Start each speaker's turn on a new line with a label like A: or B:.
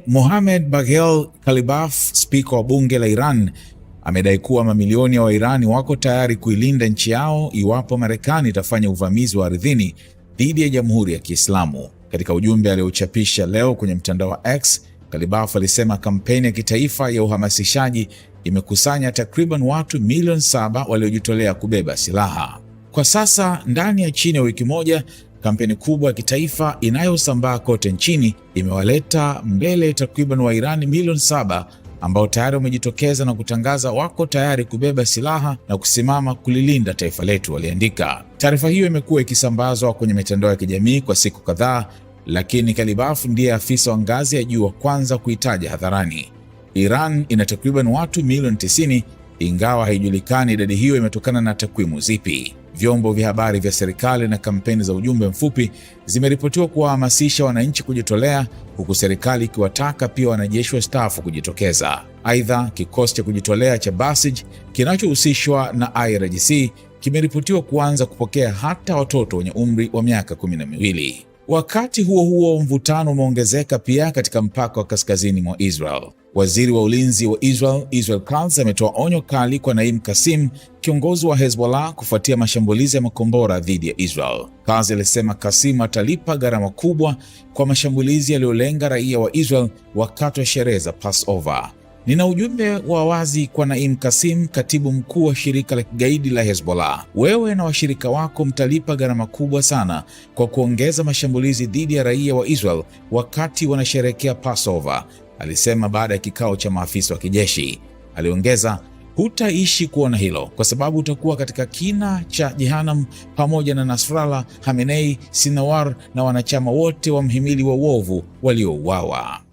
A: Mohammad Baghel Ghalibaf, spika wa bunge la Iran, amedai kuwa mamilioni ya Wairani wako tayari kuilinda nchi yao iwapo Marekani itafanya uvamizi wa ardhini dhidi ya Jamhuri ya Kiislamu. Katika ujumbe aliochapisha leo kwenye mtandao wa X, Ghalibaf alisema kampeni ya kitaifa ya uhamasishaji imekusanya takriban watu milioni 7 waliojitolea kubeba silaha. Kwa sasa, ndani ya chini ya wiki moja, kampeni kubwa ya kitaifa inayosambaa kote nchini imewaleta mbele takriban Wairani milioni 7 ambao tayari wamejitokeza na kutangaza wako tayari kubeba silaha na kusimama kulilinda taifa letu, waliandika. Taarifa hiyo imekuwa ikisambazwa kwenye mitandao ya kijamii kwa siku kadhaa, lakini Ghalibaf ndiye afisa wa ngazi ya juu wa kwanza kuitaja hadharani. Iran ina takriban watu milioni 90, ingawa haijulikani idadi hiyo imetokana na takwimu zipi. Vyombo vya habari vya serikali na kampeni za ujumbe mfupi zimeripotiwa kuwahamasisha wananchi kujitolea, huku serikali ikiwataka pia wanajeshi wastaafu kujitokeza. Aidha, kikosi cha kujitolea cha Basij kinachohusishwa na IRGC kimeripotiwa kuanza kupokea hata watoto wenye umri wa miaka 12. Wakati huo huo, mvutano umeongezeka pia katika mpaka wa kaskazini mwa Israel. Waziri wa ulinzi wa Israel Katz ametoa onyo kali kwa Naim Kassem, kiongozi wa Hezbollah, kufuatia mashambulizi ya makombora dhidi ya Israel. Katz alisema Kassem atalipa gharama kubwa kwa mashambulizi yaliyolenga raia wa Israel wakati wa sherehe za Passover. Nina ujumbe wa wazi kwa Naim Kassem, katibu mkuu wa shirika la kigaidi la Hezbollah. Wewe na washirika wako mtalipa gharama kubwa sana kwa kuongeza mashambulizi dhidi ya raia wa Israel wakati wanasherehekea Passover, alisema baada ya kikao cha maafisa wa kijeshi. Aliongeza, hutaishi kuona hilo kwa sababu utakuwa katika kina cha Jehannam pamoja na Nasrallah, Khamenei, Sinawar na wanachama wote wa mhimili wa uovu waliouawa.